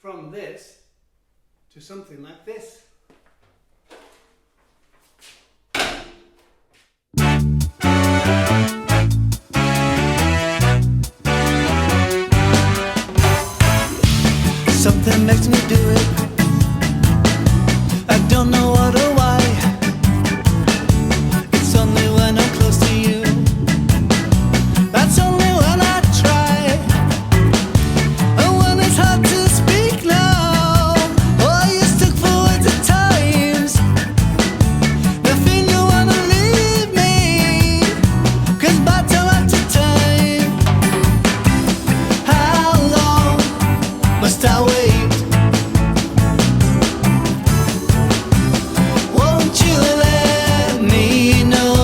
from this to something like this. Something makes me do it. I don't know what or why. It's only when I'm close to you. That's only when I try. And when it's hard to speak now, oh, I used to look forward to times. Nothing you wanna leave me, 'cause battle after time. How long must I wait? Won't you let me know?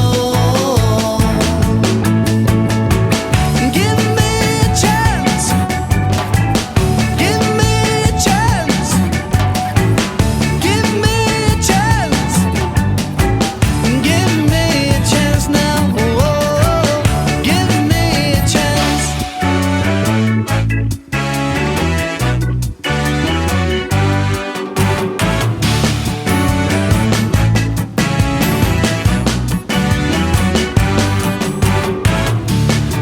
Give me a chance. Give me a chance. Give me a chance. Give me a chance now. Oh, give me a chance.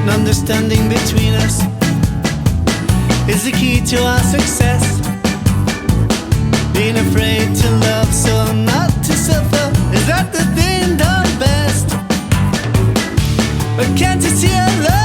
An understanding between us is the key to our success. Being afraid to love, so not to suffer, is that the thing done best? But can't you see I love